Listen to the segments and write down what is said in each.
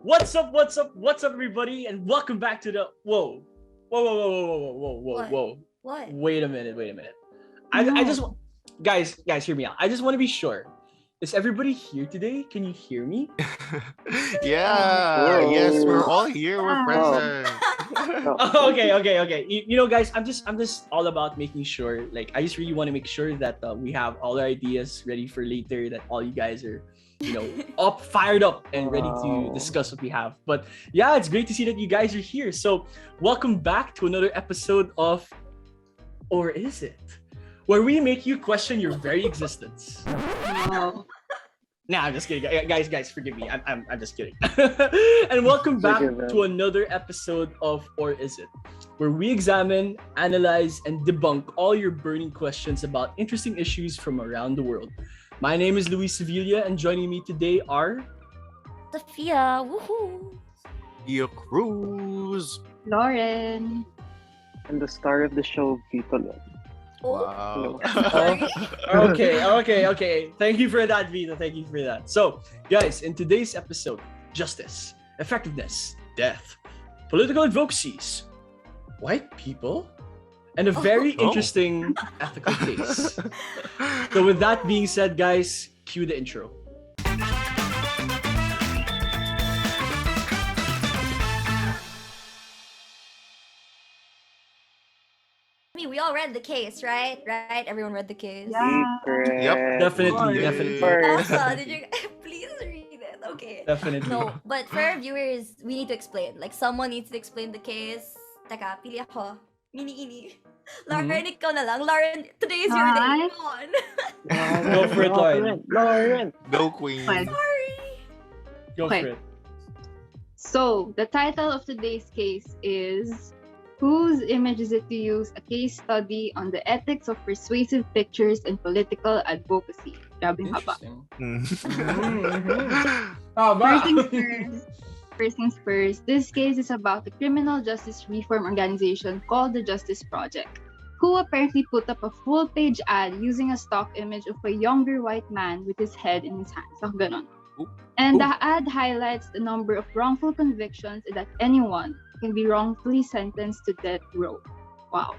What's up, everybody, and welcome back to the whoa. What? Wait a minute. I just guys, hear me out. I just want to be sure. Is everybody here today? Can you hear me? Yeah. Yes, we're all here. We're present. Okay. You know, guys, I'm just all about making sure. Like, I just really want to make sure that we have all our ideas ready for later. That all you guys are, fired up and ready to discuss what we have. But yeah, it's great to see that you guys are here. So welcome back to another episode of, or is it, where we make you question your very existence. Nah, I'm just kidding, guys. Forgive me. I'm just kidding. And welcome back to another episode of Or Is It, where we examine, analyze, and debunk all your burning questions about interesting issues from around the world. My name is Sevilla, and joining me today are Sophia, woohoo! CRUZ. Lauren. And the star of the show, Vitto. Wow. Okay. Thank you for that, Vitto. Thank you for that. So, guys, in today's episode, justice, effectiveness, death, political advocacies, white people, and a very interesting ethical case. So with that being said, guys, cue the intro. We all read the case, right? Right? Everyone read the case. Yeah. Yep. Definitely. Also, did you please read it? Okay. Definitely. No, but for our viewers, we need to explain. Like, someone needs to explain the case. Teka, pili ako. Ini. Lauren, ikaw na lang. Lauren, today is your day. Come on. Go for it, Lauren. Go, Queen. Fine. Sorry. Go for it. So, the title of today's case is Whose Image Is It to Use? A Case Study on the Ethics of Persuasive Pictures and Political Advocacy. Grabing haba. First things first, this case is about the criminal justice reform organization called the Justice Project, who apparently put up a full-page ad using a stock image of a younger white man with his head in his hands. So, ganon. And the ad highlights the number of wrongful convictions that anyone can be wrongfully sentenced to death row. Wow.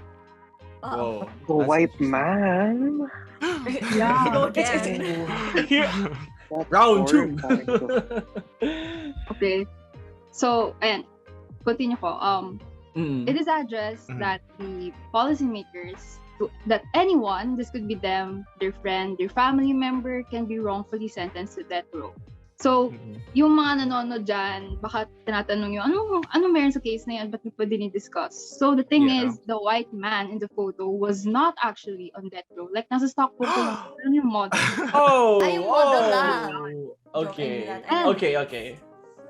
Whoa. The white man. Yeah. Go there. Here. Round 2. Okay. So, and continue ko. It is addressed that the policymakers, that anyone, this could be them, their friend, their family member, can be wrongfully sentenced to death row. So, yung mga nanonood dyan, baka tinatanong yung, ano meron sa case na yan, ba't pa dinidiscuss? So, the thing is, the white man in the photo was not actually on death row. Like, nasa stock photo lang yung model. Ay, model lang. Okay.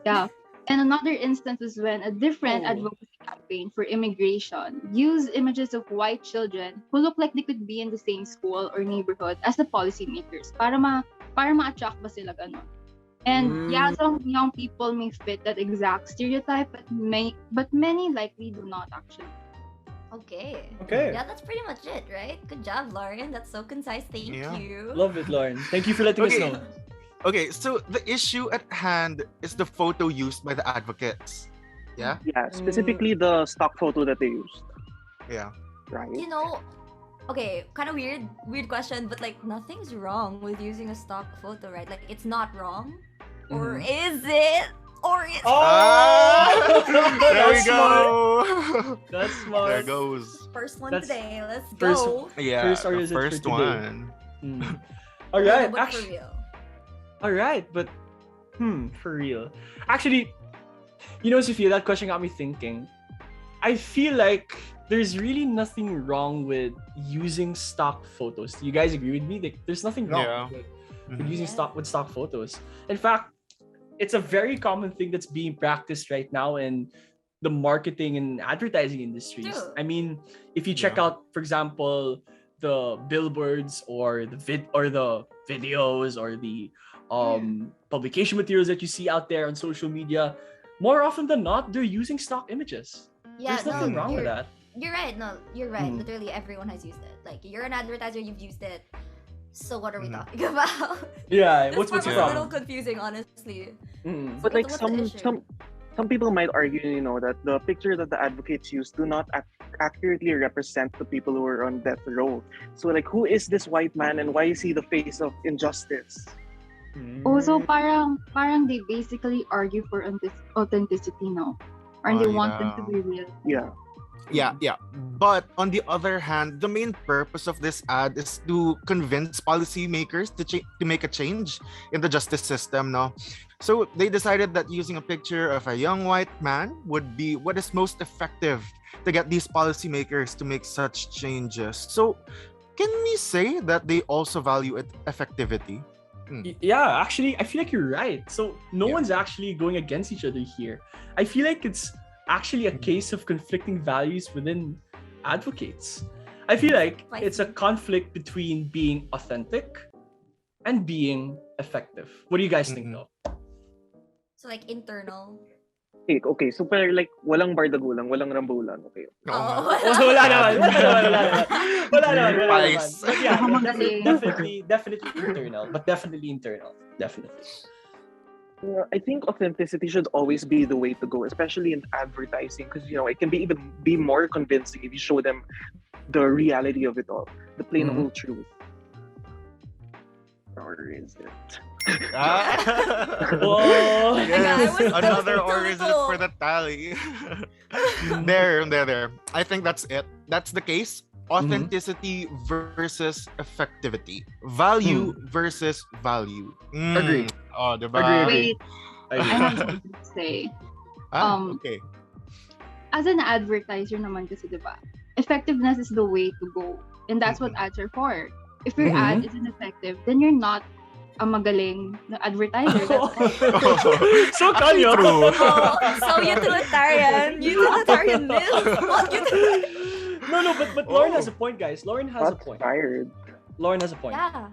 Yeah. And another instance is when a different advocacy campaign for immigration used images of white children who look like they could be in the same school or neighborhood as the policymakers para ma-attract ba sila ganon. And some young people may fit that exact stereotype, but many likely do not actually. Okay. Okay. Yeah, that's pretty much it, right? Good job, Lauren. That's so concise. Thank you. Love it, Lauren. Thank you for letting us know. Okay, so the issue at hand is the photo used by the advocates. Yeah? Yeah, specifically the stock photo that they used. Yeah. Right. You know, okay, kind of weird question, but like nothing's wrong with using a stock photo, right? Like it's not wrong, or is it? Or is there we go. That's smart. There goes. First one today. Let's go. Yeah, the first one. All right, but for real. All right, but for real. Actually, Sophia, that question got me thinking. I feel like there's really nothing wrong with using stock photos. Do you guys agree with me? Like, there's nothing wrong with using stock photos. In fact, it's a very common thing that's being practiced right now in the marketing and advertising industries. True. I mean, if you check out, for example, the billboards or the videos or the publication materials that you see out there on social media, more often than not, they're using stock images. Yeah, there's nothing wrong with that. You're right. No, you're right. Literally everyone has used it. Like, you're an advertiser, you've used it. So what are we Mhm. talking about? Yeah, This what's part the was a problem? little confusing, honestly. Mm. But like What's the issue? some people might argue, that the picture that the advocates use do not accurately represent the people who are on death row. So like, who is this white man and why is he the face of injustice? Also, parang they basically argue for authenticity, no? Or Oh, they want them to yeah. be real. Yeah. Yeah. But on the other hand, the main purpose of this ad is to convince policymakers to make a change in the justice system, no? So they decided that using a picture of a young white man would be what is most effective to get these policymakers to make such changes. So can we say that they also value effectivity? Yeah, actually, I feel like you're right. So no Yeah. one's actually going against each other here. I feel like it's actually a case of conflicting values within advocates. I feel like it's a conflict between being authentic and being effective. What do you guys think, Mhm. though? So like internal. Okay, so pero like walang bardagulang, walang rambulan, okay. Oo nga. Wala naman. Wala naman. Vice. But yeah, Baka magaling. definitely internal. But definitely internal. Definitely. I think authenticity should always be the way to go, especially in advertising, because it can even be more convincing if you show them the reality of it all, the plain Mhm. old truth. Or is it? Oh. Yes, I was another so or is it little. for the tally? There. I think that's it. That's the case. Authenticity versus effectivity. Value versus value. Agree. Oh, diba? Agree. Wait, I I agree. have something to say. Okay. As an advertiser naman kasi, diba? Effectiveness is the way to go. And that's what ads are for. If your ad isn't effective, then you're not a magaling na advertiser. So Actually, kanyo. true. Oh, so utilitarian. Utilitarianism. No, but Lauren has a point, guys. Lauren has a Shots point. fired. Lauren has a point. Yeah.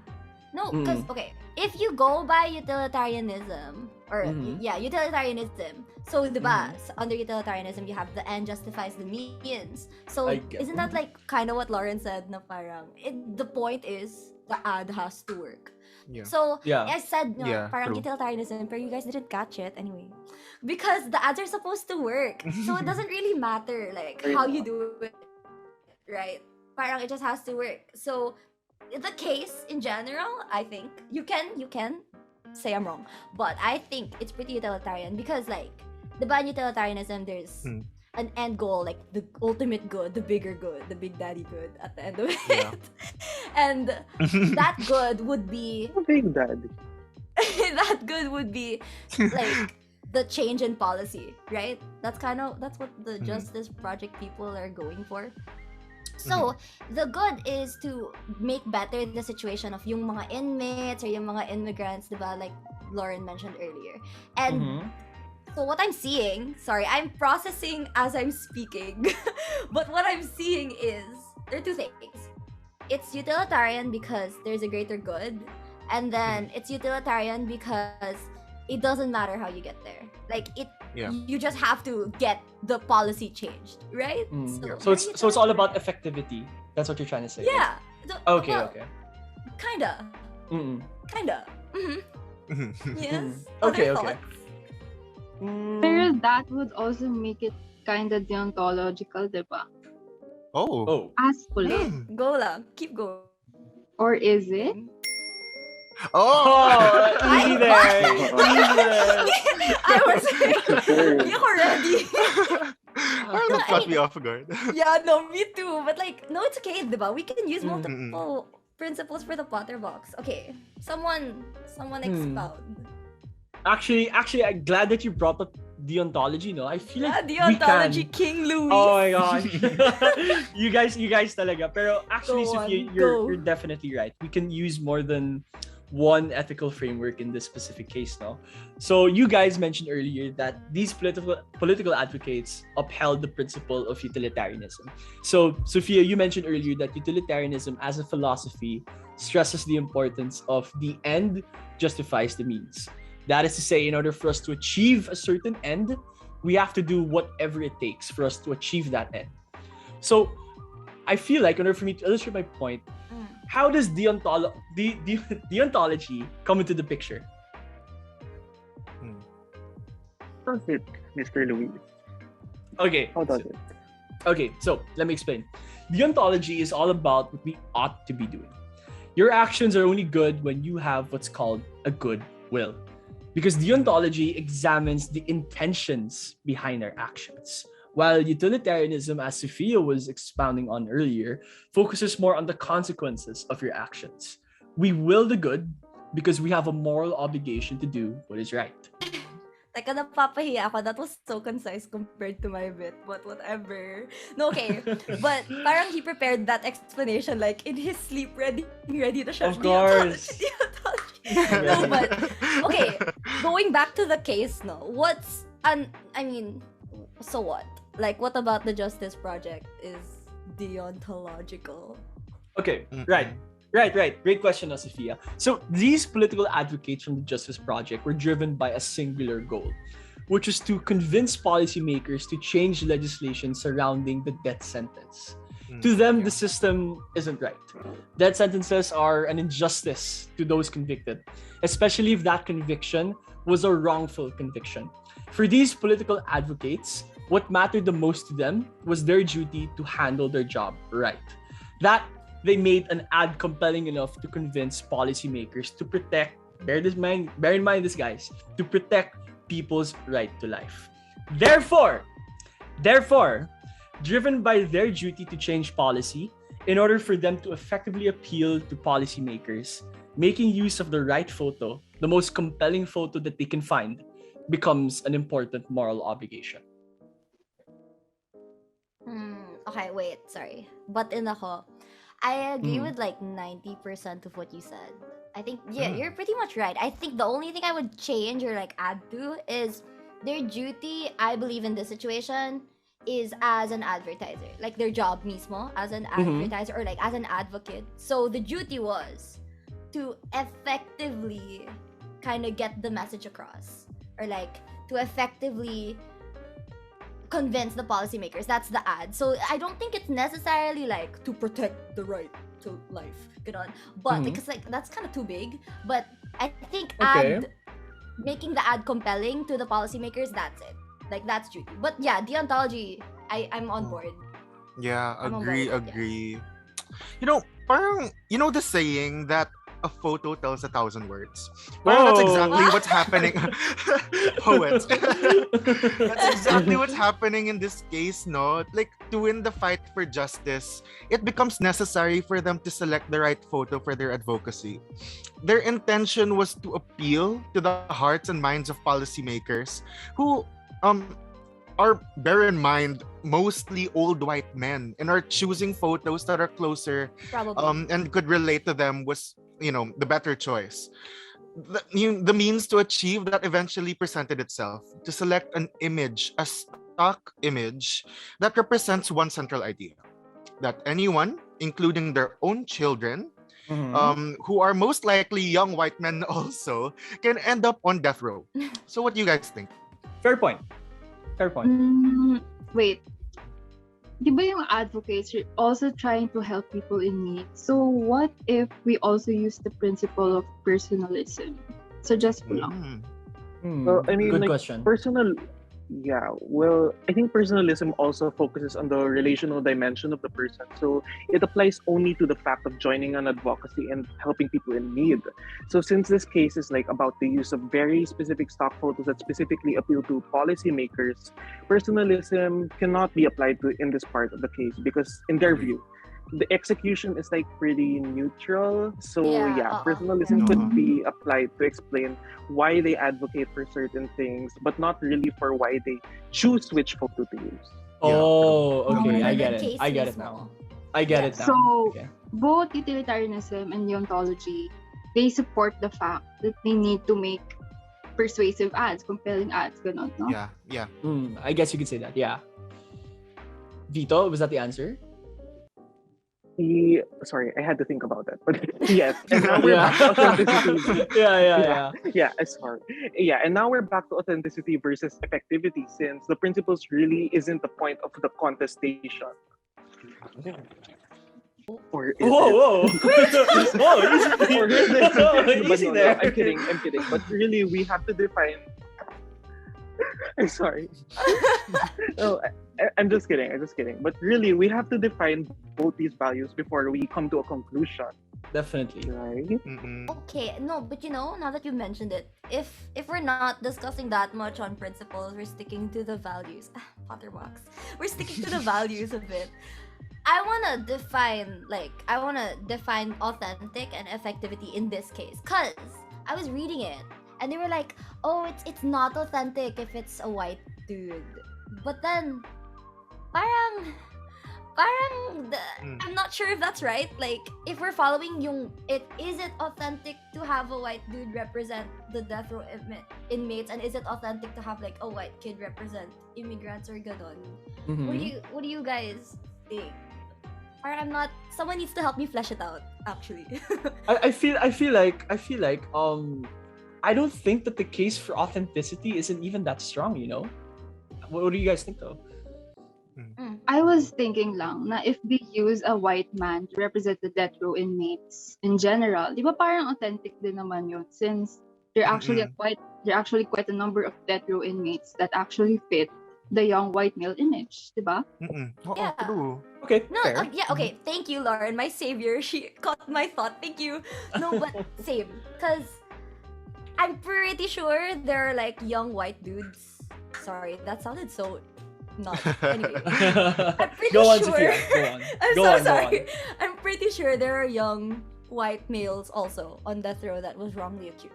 No, because okay, if you go by utilitarianism or utilitarianism, so diba, under utilitarianism you have the end justifies the means. So I get- isn't that like kind of what Lauren said? Na parang the point is the ad has to work. Yeah. So Yeah. I said no, Yeah, parang true. utilitarianism, but you guys didn't catch it anyway, because the ads are supposed to work. So it doesn't really matter like how you do it, right? Parang it just has to work. So the case in general, I think you can say I'm wrong, but I think it's pretty utilitarian because like the ban utilitarianism, there's an end goal, like the ultimate good, the bigger good, the big daddy good at the end of it. Yeah. And that good would be Big daddy. that good would be like the change in policy, right? That's what the Justice Project people are going for. So, the good is to make better the situation of yung mga inmates or yung mga immigrants, diba? Like Lauren mentioned earlier. And so what I'm seeing, sorry, I'm processing as I'm speaking, but what I'm seeing is, there are two things. It's utilitarian because there's a greater good, and then it's utilitarian because it doesn't matter how you get there. Like you just have to get the policy changed, right? So it's all about effectivity. That's what you're trying to say. right? Yeah. Okay. Well, Okay. Kinda. Kinda. Yes. Okay. Other Okay. thoughts? Pero that would also make it kinda deontological, diba? Oh. As police. Go lang. Keep going. Or is it? Oh. Easy there. Easy there. I was you already. That caught me off guard. Yeah, no, me too. But like, no, it's okay, diba? We can use multiple principles for the Potter box. Okay, someone expound. Actually, I'm glad that you brought up deontology. No, I feel like Deontology we can... King Louis. Oh my gosh, you guys talaga. Pero actually, Go on, Sophia, go. you're definitely right. We can use more than one ethical framework in this specific case, no? So you guys mentioned earlier that these political advocates upheld the principle of utilitarianism. So Sophia, you mentioned earlier that utilitarianism as a philosophy stresses the importance of the end justifies the means. That is to say, in order for us to achieve a certain end, we have to do whatever it takes for us to achieve that end. So I feel like in order for me to illustrate my point, how does deontology come into the picture? Perfect, Mr. Louis. Okay. How does it? Okay, so let me explain. Deontology is all about what we ought to be doing. Your actions are only good when you have what's called a good will. Because deontology examines the intentions behind our actions, while utilitarianism, as Sophia was expounding on earlier, focuses more on the consequences of your actions. We will the good because we have a moral obligation to do what is right. Teka, napapahiya ako. That was so concise compared to my bit, but whatever. No, okay. But parang he prepared that explanation like in his sleep, ready na siya. Of course. Deontology. No, but okay. Going back to the case, no. So what? Like, what about the Justice Project is deontological? Okay, right. Great question, Sophia. So these political advocates from the Justice Project were driven by a singular goal, which was to convince policymakers to change legislation surrounding the death sentence. To them, the system isn't right. Death sentences are an injustice to those convicted, especially if that conviction was a wrongful conviction. For these political advocates, what mattered the most to them was their duty to handle their job right. That they made an ad compelling enough to convince policymakers to protect, bear in mind this, guys, to protect people's right to life. Therefore, driven by their duty to change policy, in order for them to effectively appeal to policymakers, making use of the right photo, the most compelling photo that they can find, becomes an important moral obligation. Okay, wait, sorry. But in ako, I agree with like 90% of what you said. I think, you're pretty much right. I think the only thing I would change or like add to is their duty, I believe in this situation, is as an advertiser. Like their job mismo as an advertiser or like as an advocate. So the duty was to effectively kind of get the message across. Or like to effectively convince the policymakers. That's the ad. So I don't think it's necessarily like to protect the right to life. But because like that's kind of too big. But I think making the ad compelling to the policymakers, that's it. Like that's duty. But yeah, deontology, I'm on board. Yeah, I'm on agree. You know, parang, you know the saying that a photo tells 1,000 words. Parang that's exactly what's happening. Poets. That's exactly what's happening in this case, no? Like, to win the fight for justice, it becomes necessary for them to select the right photo for their advocacy. Their intention was to appeal to the hearts and minds of policymakers who are, bear in mind, mostly old white men and are choosing photos that are closer and could relate to them was, the better choice. The means to achieve that eventually presented itself to select an image, a stock image that represents one central idea, that anyone, including their own children, who are most likely young white men also, can end up on death row. So what do you guys think? Fair point. Wait. Di ba yung advocates are also trying to help people in need? So what if we also use the principle of personalism? So just po lang. Well, I mean, good like, question. I think personalism also focuses on the relational dimension of the person. So it applies only to the fact of joining an advocacy and helping people in need. So since this case is like about the use of very specific stock photos that specifically appeal to policymakers, personalism cannot be applied to in this part of the case because in their view, the execution is like pretty neutral. So personalism could be applied to explain why they advocate for certain things, but not really for why they choose which photo to use. Okay, I get it now. So both utilitarianism and deontology, they support the fact that they need to make persuasive ads, compelling ads, ganon, no? Yeah. I guess you could say that, yeah. Vitto, was that the answer? Sorry, I had to think about that. But yes, and now we're back to authenticity. Yeah. Sorry. Yeah, and now we're back to authenticity versus effectivity, since the principles really isn't the point of the contestation. Or is Whoa, it? whoa, easy, Or is it? But easy no, there. I'm kidding. But really, we have to define. I'm sorry. No, I'm just kidding. But really, we have to define both these values before we come to a conclusion, Definitely. right? Okay, no, but now that you mentioned it, if we're not discussing that much on principles, we're sticking to the values. Potterbox. We're sticking to the values of it. I wanna define authentic and effectivity in this case, cause I was reading it and they were like, oh, it's not authentic if it's a white dude, but then parang I'm not sure if that's right. Like, if we're following is it authentic to have a white dude represent the death row inmates, and is it authentic to have like a white kid represent immigrants or ganon? What do you guys think? Or I'm not. Someone needs to help me flesh it out. Actually, I feel like I don't think that the case for authenticity isn't even that strong. What do you guys think though? I was thinking lang na if we use a white man to represent the death row inmates in general, di ba parang authentic din naman yun, since there are actually quite a number of death row inmates that actually fit the young white male image, di ba? Yeah. True. Okay. no, fair. yeah, okay. Thank you, Lauren, my savior. She caught my thought. Thank you. No, but same, cause I'm pretty sure there are like young white dudes. Sorry, that sounded so not. Anyway, I'm pretty Go on, sure. Sophia. Go on. I'm Go so on, go sorry. on. I'm pretty sure there are young white males also on death row that was wrongly accused.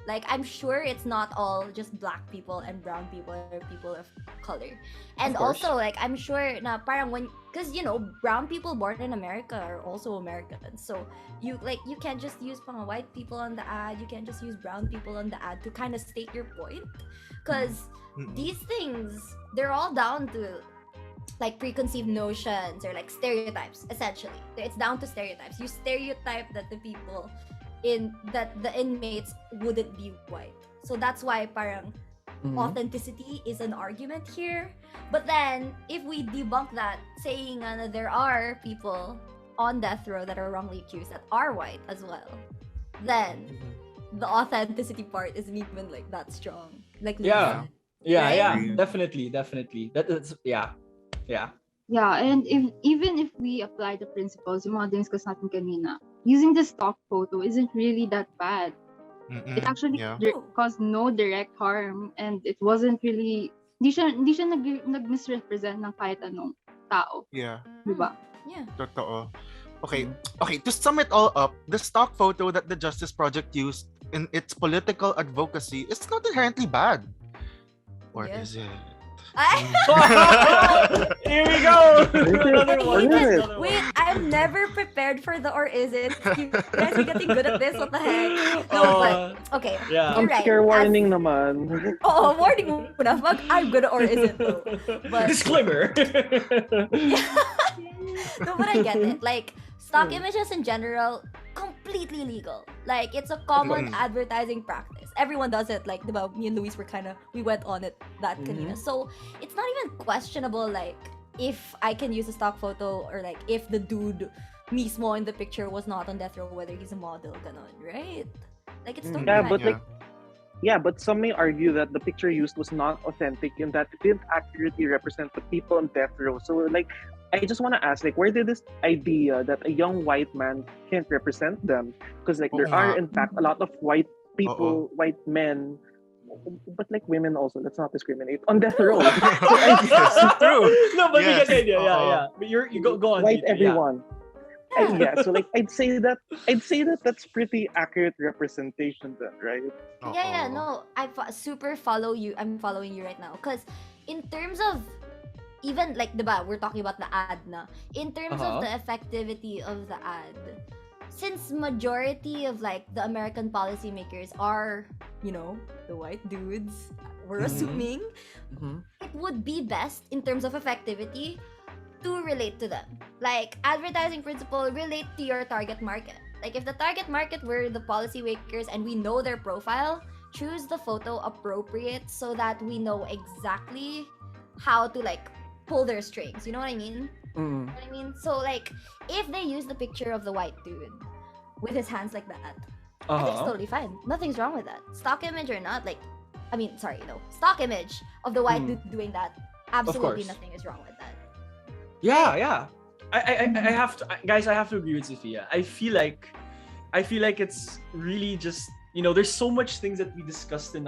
Like, I'm sure it's not all just black people and brown people or people of color. And Of course. also, like, I'm sure na parang because brown people born in America are also Americans. So you can't just use pang white people on the ad. You can't just use brown people on the ad to kind of state your point. Because these things, they're all down to like preconceived notions or like stereotypes. Essentially, it's down to stereotypes. You stereotype that the inmates wouldn't be white, so that's why parang authenticity is an argument here. But then if we debunk that, saying there are people on death row that are wrongly accused that are white as well, then the authenticity part isn't even like that strong. Like Yeah. Lisa. Yeah, Right? definitely. That's yeah. Yeah, and even if we apply the principles, yung mga discuss natin kanina, using the stock photo isn't really that bad. It actually caused no direct harm, and it wasn't really, hindi siya nag-misrepresent ng kahit anong tao. Yeah. Diba? Yeah. Totoo. Okay, to sum it all up, the stock photo that the Justice Project used in its political advocacy is not inherently bad. Or Yeah. is it? Here we go. Another one. Wait, I'm never prepared for the or is it? You guys are getting good at this. What the heck? No, but okay. Yeah. You're Jump right. scare warning naman. Oh, warning mo na. I'm good at or is it though. But Disclaimer. no, but I get it. Like, stock images in general, completely legal. Like, it's a common advertising practice. Everyone does it. Like, diba, me and Luis we went on it that kanina. So, it's not even questionable, like, if I can use a stock photo or, like, if the dude mismo in the picture was not on death row, whether he's a model, ganon, right? Like, it's totally Yeah, fine. but but some may argue that the picture used was not authentic in that it didn't accurately represent the people on death row. So, like, I just want to ask, like, where did this idea that a young white man can't represent them? Because, like, there are, in fact, a lot of white people, white men, but, like, women also, let's not discriminate, on death row. True. No, but we Yes. get the idea. Yeah. But you go on. White Vitto, everyone. So, like, I'd say that that's pretty accurate representation then, right? Yeah, no, super follow you. I'm following you right now. Because in terms of, even like, diba, we're talking about the ad na. In terms of the effectivity of the ad, since majority of like the American policymakers are, the white dudes, we're assuming, it would be best in terms of effectivity to relate to them. Like, advertising principle, relate to your target market. Like, if the target market were the policymakers and we know their profile, choose the photo appropriate so that we know exactly how to like pull their strings. You know what I mean? You know what I mean? So like, if they use the picture of the white dude with his hands like that, I think it's totally fine. Nothing's wrong with that. Stock image or not, like, I mean, sorry, no, stock image of the white dude doing that. Absolutely nothing is wrong with that. Yeah. I have to, guys. I have to agree with Sophia. I feel like it's really just, you know, there's so much things that we discussed in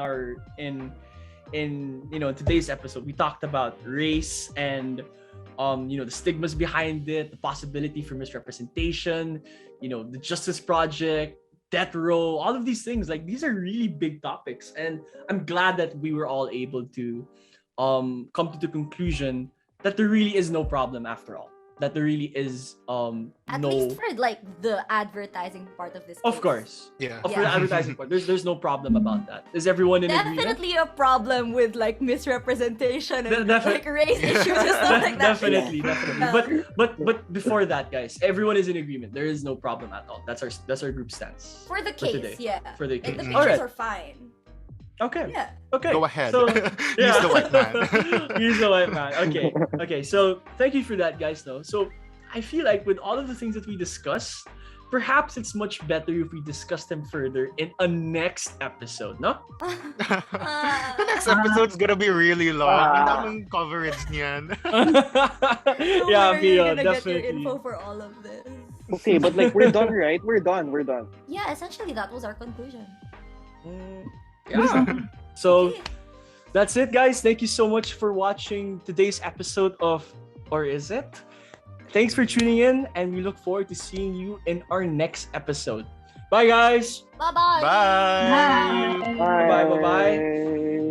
today's episode. We talked about race and the stigmas behind it, the possibility for misrepresentation, the Justice Project, death row, all of these things. Like, these are really big topics, and I'm glad that we were all able to come to the conclusion that there really is no problem after all. That there really is at least for like the advertising part of this case. Of course. Yeah. For the advertising part. There's no problem about that. Is everyone in agreement? Definitely a problem with like misrepresentation and like race issues and stuff like that. Definitely. But before that, guys, everyone is in agreement. There is no problem at all. That's our group stance. For the case, For the case. Like, the pictures are fine. Okay. Yeah. Okay. Go ahead. So, Use the white man. Use the white man. Okay. So thank you for that, guys. Though. So I feel like with all of the things that we discussed, perhaps it's much better if we discuss them further in a next episode, no? The next episode's gonna be really long. Ang daming coverage niyan. Yeah, You're gonna definitely. get your info for all of this. Okay, but like we're done, right? We're done. Yeah, essentially that was our conclusion. Yeah. So that's it, guys. Thank you so much for watching today's episode of Or Is It? Thanks for tuning in, and we look forward to seeing you in our next episode. Bye, guys. Bye-bye. Bye. Bye. Bye-bye.